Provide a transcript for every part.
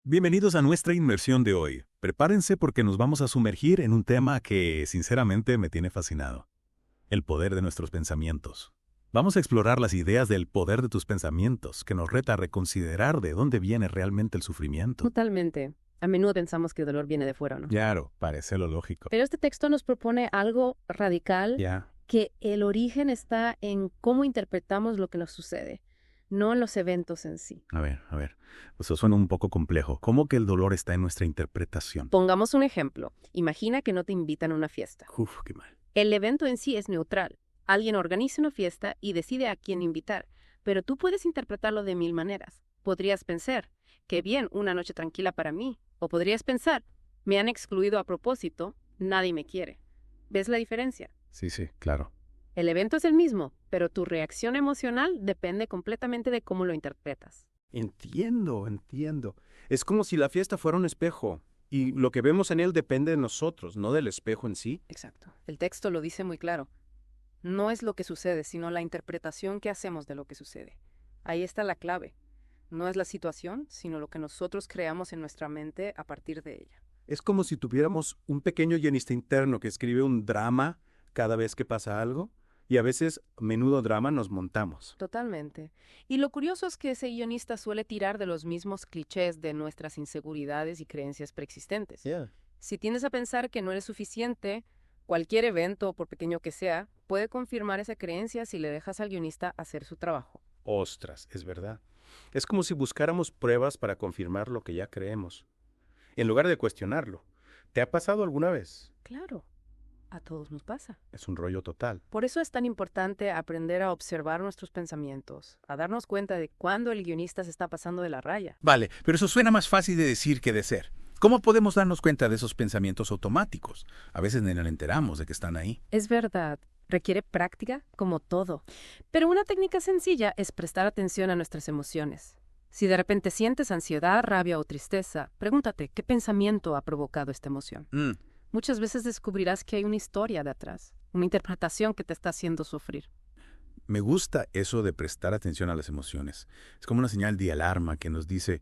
Bienvenidos a nuestra inmersión de hoy. Prepárense porque nos vamos a sumergir en un tema que, sinceramente, me tiene fascinado. El poder de nuestros pensamientos. Vamos a explorar las ideas del poder de tus pensamientos, que nos reta a reconsiderar de dónde viene realmente el sufrimiento. Totalmente. A menudo pensamos que el dolor viene de fuera, ¿no? Claro, parece lo lógico. Pero este texto nos propone algo radical, Ya. que el origen está en cómo interpretamos lo que nos sucede, no en los eventos en sí. A ver. Eso suena un poco complejo. ¿Cómo que el dolor está en nuestra interpretación? Pongamos un ejemplo. Imagina que no te invitan a una fiesta. Uf, qué mal. El evento en sí es neutral. Alguien organiza una fiesta y decide a quién invitar, pero tú puedes interpretarlo de mil maneras. Podrías pensar, qué bien, una noche tranquila para mí. O podrías pensar, me han excluido a propósito, nadie me quiere. ¿Ves la diferencia? Sí, claro. El evento es el mismo, pero tu reacción emocional depende completamente de cómo lo interpretas. Entiendo. Es como si la fiesta fuera un espejo, y lo que vemos en él depende de nosotros, no del espejo en sí. Exacto. El texto lo dice muy claro. No es lo que sucede, sino la interpretación que hacemos de lo que sucede. Ahí está la clave. No es la situación, sino lo que nosotros creamos en nuestra mente a partir de ella. Es como si tuviéramos un pequeño guionista interno que escribe un drama cada vez que pasa algo, y a veces, menudo drama, nos montamos. Totalmente. Y lo curioso es que ese guionista suele tirar de los mismos clichés de nuestras inseguridades y creencias preexistentes. Si tiendes a pensar que no eres suficiente, cualquier evento, por pequeño que sea, puede confirmar esa creencia si le dejas al guionista hacer su trabajo. Ostras, es verdad. Es como si buscáramos pruebas para confirmar lo que ya creemos, en lugar de cuestionarlo. ¿Te ha pasado alguna vez? Claro, a todos nos pasa. Es un rollo total. Por eso es tan importante aprender a observar nuestros pensamientos, a darnos cuenta de cuándo el guionista se está pasando de la raya. Vale, pero eso suena más fácil de decir que de ser. ¿Cómo podemos darnos cuenta de esos pensamientos automáticos? A veces ni nos enteramos de que están ahí. Es verdad, requiere práctica como todo. Pero una técnica sencilla es prestar atención a nuestras emociones. Si de repente sientes ansiedad, rabia o tristeza, pregúntate qué pensamiento ha provocado esta emoción. Muchas veces descubrirás que hay una historia de atrás, una interpretación que te está haciendo sufrir. Me gusta eso de prestar atención a las emociones. Es como una señal de alarma que nos dice,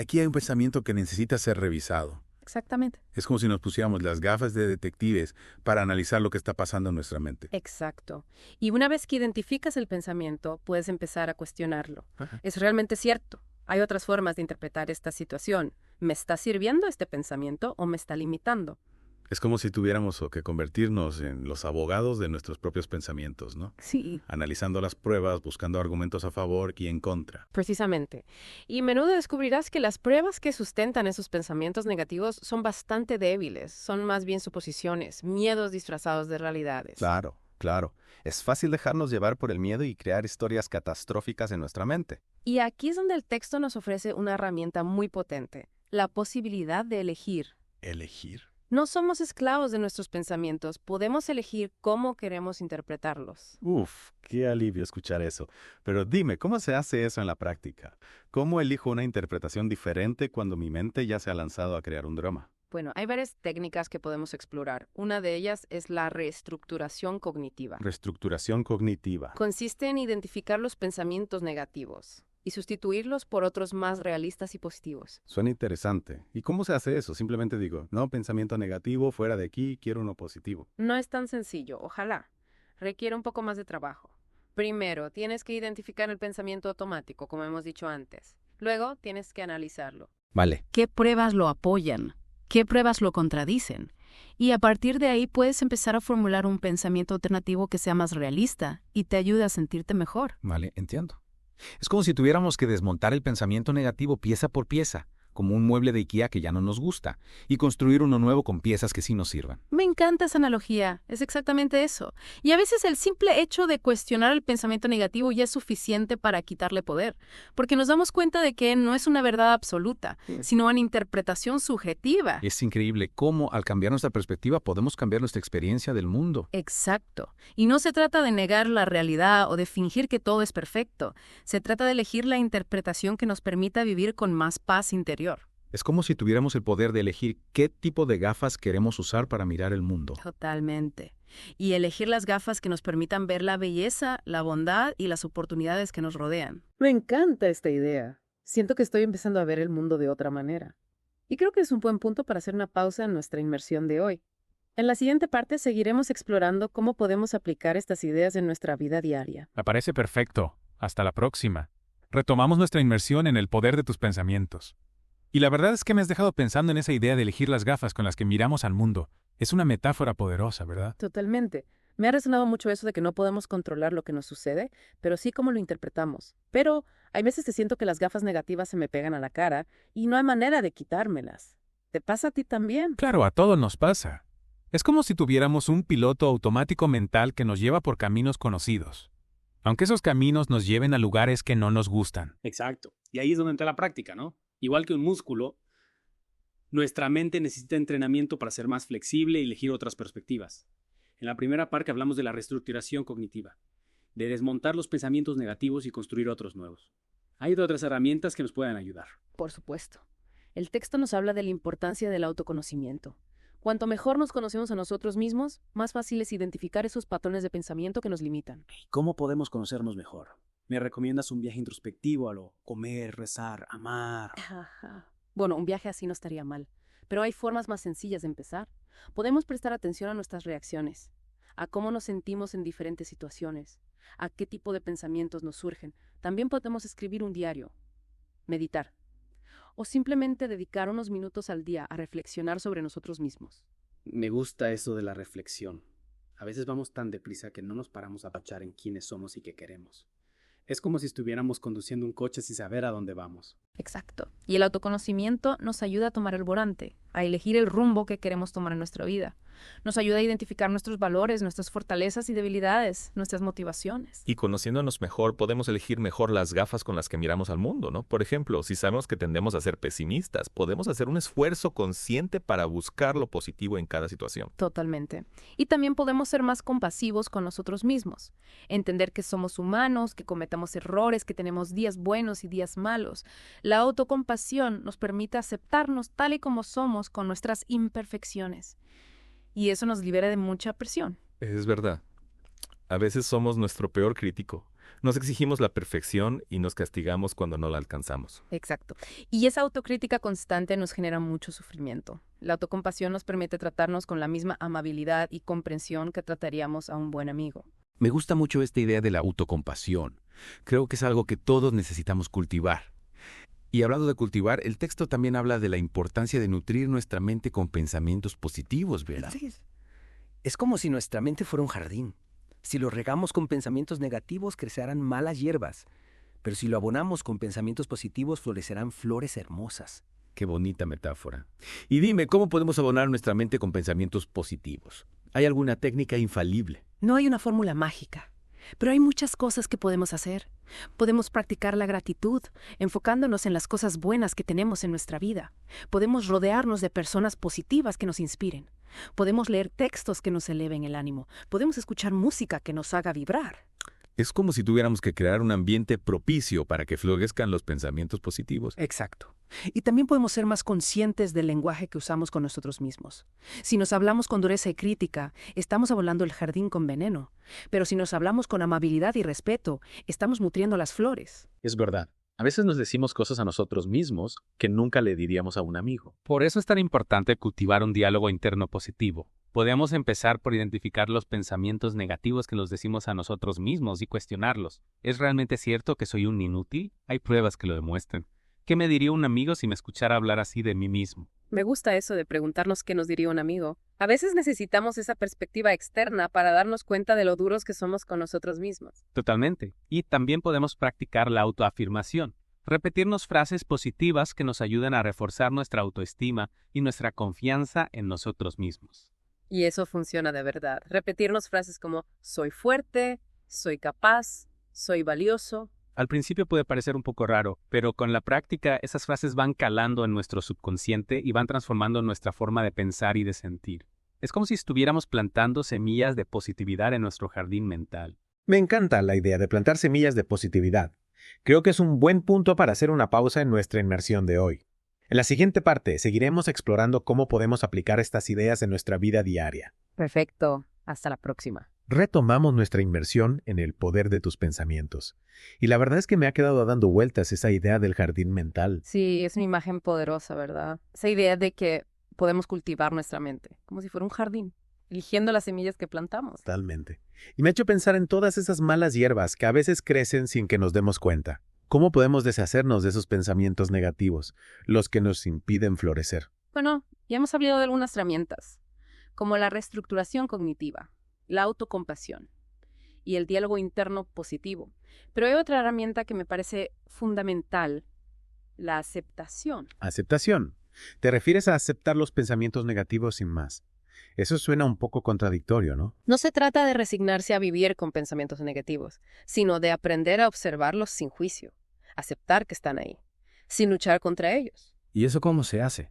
aquí hay un pensamiento que necesita ser revisado. Exactamente. Es como si nos pusiéramos las gafas de detectives para analizar lo que está pasando en nuestra mente. Exacto. Y una vez que identificas el pensamiento, puedes empezar a cuestionarlo. Ajá. ¿Es realmente cierto? Hay otras formas de interpretar esta situación. ¿Me está sirviendo este pensamiento o me está limitando? Es como si tuviéramos que convertirnos en los abogados de nuestros propios pensamientos, ¿no? Sí. Analizando las pruebas, buscando argumentos a favor y en contra. Precisamente. Y a menudo descubrirás que las pruebas que sustentan esos pensamientos negativos son bastante débiles, son más bien suposiciones, miedos disfrazados de realidades. Claro. Es fácil dejarnos llevar por el miedo y crear historias catastróficas en nuestra mente. Y aquí es donde el texto nos ofrece una herramienta muy potente, la posibilidad de elegir. ¿Elegir? No somos esclavos de nuestros pensamientos, podemos elegir cómo queremos interpretarlos. Uf, qué alivio escuchar eso. Pero dime, ¿cómo se hace eso en la práctica? ¿Cómo elijo una interpretación diferente cuando mi mente ya se ha lanzado a crear un drama? Bueno, hay varias técnicas que podemos explorar. Una de ellas es la reestructuración cognitiva. Reestructuración cognitiva. Consiste en identificar los pensamientos negativos y sustituirlos por otros más realistas y positivos. Suena interesante. ¿Y cómo se hace eso? Simplemente digo, no, pensamiento negativo, fuera de aquí, quiero uno positivo. No es tan sencillo, ojalá. Requiere un poco más de trabajo. Primero, tienes que identificar el pensamiento automático, como hemos dicho antes. Luego, tienes que analizarlo. Vale. ¿Qué pruebas lo apoyan? ¿Qué pruebas lo contradicen? Y a partir de ahí puedes empezar a formular un pensamiento alternativo que sea más realista y te ayude a sentirte mejor. Vale, entiendo. Es como si tuviéramos que desmontar el pensamiento negativo pieza por pieza, como un mueble de IKEA que ya no nos gusta, y construir uno nuevo con piezas que sí nos sirvan. Me encanta esa analogía, es exactamente eso. Y a veces el simple hecho de cuestionar el pensamiento negativo ya es suficiente para quitarle poder, porque nos damos cuenta de que no es una verdad absoluta, sino una interpretación subjetiva. Es increíble cómo, al cambiar nuestra perspectiva, podemos cambiar nuestra experiencia del mundo. Exacto. Y no se trata de negar la realidad o de fingir que todo es perfecto. Se trata de elegir la interpretación que nos permita vivir con más paz interior. Es como si tuviéramos el poder de elegir qué tipo de gafas queremos usar para mirar el mundo. Totalmente. Y elegir las gafas que nos permitan ver la belleza, la bondad y las oportunidades que nos rodean. Me encanta esta idea. Siento que estoy empezando a ver el mundo de otra manera. Y creo que es un buen punto para hacer una pausa en nuestra inmersión de hoy. En la siguiente parte seguiremos explorando cómo podemos aplicar estas ideas en nuestra vida diaria. Me parece perfecto. Hasta la próxima. Retomamos nuestra inmersión en el poder de tus pensamientos. Y la verdad es que me has dejado pensando en esa idea de elegir las gafas con las que miramos al mundo. Es una metáfora poderosa, ¿verdad? Totalmente. Me ha resonado mucho eso de que no podemos controlar lo que nos sucede, pero sí cómo lo interpretamos. Pero hay veces que siento que las gafas negativas se me pegan a la cara y no hay manera de quitármelas. ¿Te pasa a ti también? Claro, a todos nos pasa. Es como si tuviéramos un piloto automático mental que nos lleva por caminos conocidos, aunque esos caminos nos lleven a lugares que no nos gustan. Exacto. Y ahí es donde entra la práctica, ¿no? Igual que un músculo, nuestra mente necesita entrenamiento para ser más flexible y elegir otras perspectivas. En la primera parte hablamos de la reestructuración cognitiva, de desmontar los pensamientos negativos y construir otros nuevos. Hay otras herramientas que nos pueden ayudar. Por supuesto. El texto nos habla de la importancia del autoconocimiento. Cuanto mejor nos conocemos a nosotros mismos, más fácil es identificar esos patrones de pensamiento que nos limitan. ¿Cómo podemos conocernos mejor? ¿Me recomiendas un viaje introspectivo a lo comer, rezar, amar? Bueno, un viaje así no estaría mal, pero hay formas más sencillas de empezar. Podemos prestar atención a nuestras reacciones, a cómo nos sentimos en diferentes situaciones, a qué tipo de pensamientos nos surgen. También podemos escribir un diario, meditar, o simplemente dedicar unos minutos al día a reflexionar sobre nosotros mismos. Me gusta eso de la reflexión. A veces vamos tan deprisa que no nos paramos a pensar en quiénes somos y qué queremos. Es como si estuviéramos conduciendo un coche sin saber a dónde vamos. Exacto. Y el autoconocimiento nos ayuda a tomar el volante, a elegir el rumbo que queremos tomar en nuestra vida. Nos ayuda a identificar nuestros valores, nuestras fortalezas y debilidades, nuestras motivaciones. Y conociéndonos mejor, podemos elegir mejor las gafas con las que miramos al mundo, ¿no? Por ejemplo, si sabemos que tendemos a ser pesimistas, podemos hacer un esfuerzo consciente para buscar lo positivo en cada situación. Totalmente. Y también podemos ser más compasivos con nosotros mismos. Entender que somos humanos, que cometamos errores, que tenemos días buenos y días malos. La autocompasión nos permite aceptarnos tal y como somos con nuestras imperfecciones. Y eso nos libera de mucha presión. Es verdad. A veces somos nuestro peor crítico. Nos exigimos la perfección y nos castigamos cuando no la alcanzamos. Exacto. Y esa autocrítica constante nos genera mucho sufrimiento. La autocompasión nos permite tratarnos con la misma amabilidad y comprensión que trataríamos a un buen amigo. Me gusta mucho esta idea de la autocompasión. Creo que es algo que todos necesitamos cultivar. Y hablando de cultivar, el texto también habla de la importancia de nutrir nuestra mente con pensamientos positivos, ¿verdad? Es como si nuestra mente fuera un jardín. Si lo regamos con pensamientos negativos, crecerán malas hierbas. Pero si lo abonamos con pensamientos positivos, florecerán flores hermosas. Qué bonita metáfora. Y dime, ¿cómo podemos abonar nuestra mente con pensamientos positivos? ¿Hay alguna técnica infalible? No hay una fórmula mágica, pero hay muchas cosas que podemos hacer. Podemos practicar la gratitud, enfocándonos en las cosas buenas que tenemos en nuestra vida. Podemos rodearnos de personas positivas que nos inspiren. Podemos leer textos que nos eleven el ánimo. Podemos escuchar música que nos haga vibrar. Es como si tuviéramos que crear un ambiente propicio para que florezcan los pensamientos positivos. Exacto. Y también podemos ser más conscientes del lenguaje que usamos con nosotros mismos. Si nos hablamos con dureza y crítica, estamos abolando el jardín con veneno. Pero si nos hablamos con amabilidad y respeto, estamos nutriendo las flores. Es verdad. A veces nos decimos cosas a nosotros mismos que nunca le diríamos a un amigo. Por eso es tan importante cultivar un diálogo interno positivo. Podemos empezar por identificar los pensamientos negativos que nos decimos a nosotros mismos y cuestionarlos. ¿Es realmente cierto que soy un inútil? Hay pruebas que lo demuestren. ¿Qué me diría un amigo si me escuchara hablar así de mí mismo? Me gusta eso de preguntarnos qué nos diría un amigo. A veces necesitamos esa perspectiva externa para darnos cuenta de lo duros que somos con nosotros mismos. Totalmente. Y también podemos practicar la autoafirmación. Repetirnos frases positivas que nos ayuden a reforzar nuestra autoestima y nuestra confianza en nosotros mismos. Y eso funciona de verdad. Repetirnos frases como soy fuerte, soy capaz, soy valioso. Al principio puede parecer un poco raro, pero con la práctica esas frases van calando en nuestro subconsciente y van transformando nuestra forma de pensar y de sentir. Es como si estuviéramos plantando semillas de positividad en nuestro jardín mental. Me encanta la idea de plantar semillas de positividad. Creo que es un buen punto para hacer una pausa en nuestra inmersión de hoy. En la siguiente parte seguiremos explorando cómo podemos aplicar estas ideas en nuestra vida diaria. Perfecto. Hasta la próxima. retomamos nuestra inmersión en el poder de tus pensamientos. Y la verdad es que me ha quedado dando vueltas esa idea del jardín mental. Sí, es una imagen poderosa, ¿verdad? Esa idea de que podemos cultivar nuestra mente, como si fuera un jardín, eligiendo las semillas que plantamos. Totalmente. Y me ha hecho pensar en todas esas malas hierbas que a veces crecen sin que nos demos cuenta. ¿Cómo podemos deshacernos de esos pensamientos negativos, los que nos impiden florecer? Bueno, ya hemos hablado de algunas herramientas, como la reestructuración cognitiva, la autocompasión y el diálogo interno positivo. Pero hay otra herramienta que me parece fundamental, la aceptación. Aceptación. ¿Te refieres a aceptar los pensamientos negativos sin más? Eso suena un poco contradictorio, ¿no? No se trata de resignarse a vivir con pensamientos negativos, sino de aprender a observarlos sin juicio, aceptar que están ahí, sin luchar contra ellos. ¿Y eso cómo se hace?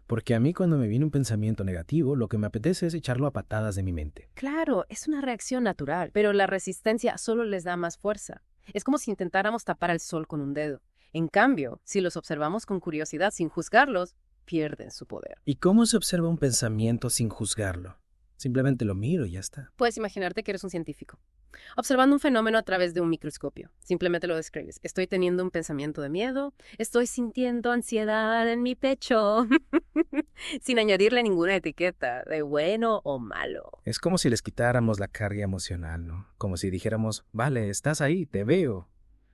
Porque a mí cuando me viene un pensamiento negativo, lo que me apetece es echarlo a patadas de mi mente. Claro, es una reacción natural, pero la resistencia solo les da más fuerza. Es como si intentáramos tapar el sol con un dedo. En cambio, si los observamos con curiosidad sin juzgarlos, pierden su poder. ¿Y cómo se observa un pensamiento sin juzgarlo? Simplemente lo miro y ya está. Puedes imaginarte que eres un científico, observando un fenómeno a través de un microscopio. Simplemente lo describes. Estoy teniendo un pensamiento de miedo, estoy sintiendo ansiedad en mi pecho, sin añadirle ninguna etiqueta de bueno o malo. Es como si les quitáramos la carga emocional, ¿no? Como si dijéramos, vale, estás ahí, te veo,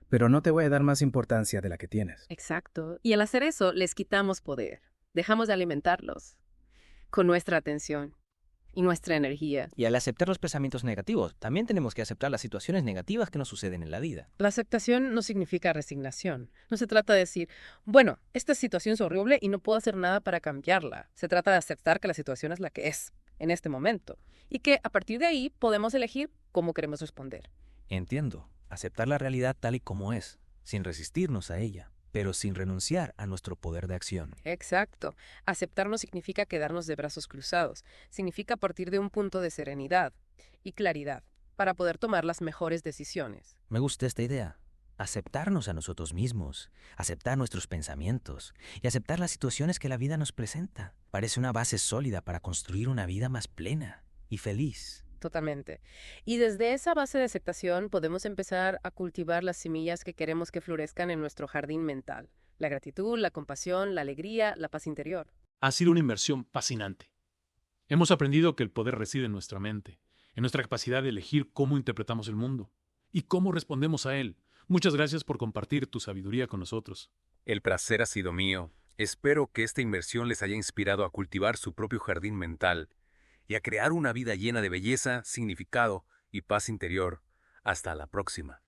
pero no te voy a dar más importancia de la que tienes. Exacto. Y al hacer eso, les quitamos poder. Dejamos de alimentarlos con nuestra atención y nuestra energía. Y al aceptar los pensamientos negativos, también tenemos que aceptar las situaciones negativas que nos suceden en la vida. La aceptación no significa resignación. No se trata de decir, bueno, esta situación es horrible y no puedo hacer nada para cambiarla. Se trata de aceptar que la situación es la que es, en este momento, y que a partir de ahí podemos elegir cómo queremos responder. Entiendo. Aceptar la realidad tal y como es, sin resistirnos a ella, pero sin renunciar a nuestro poder de acción. Exacto. Aceptar no significa quedarnos de brazos cruzados. Significa partir de un punto de serenidad y claridad para poder tomar las mejores decisiones. Me gusta esta idea. Aceptarnos a nosotros mismos, aceptar nuestros pensamientos y aceptar las situaciones que la vida nos presenta. Parece una base sólida para construir una vida más plena y feliz. Totalmente. Y desde esa base de aceptación podemos empezar a cultivar las semillas que queremos que florezcan en nuestro jardín mental. La gratitud, la compasión, la alegría, la paz interior. Ha sido una inmersión fascinante. Hemos aprendido que el poder reside en nuestra mente, en nuestra capacidad de elegir cómo interpretamos el mundo y cómo respondemos a él. Muchas gracias por compartir tu sabiduría con nosotros. El placer ha sido mío. Espero que esta inmersión les haya inspirado a cultivar su propio jardín mental y a crear una vida llena de belleza, significado y paz interior. Hasta la próxima.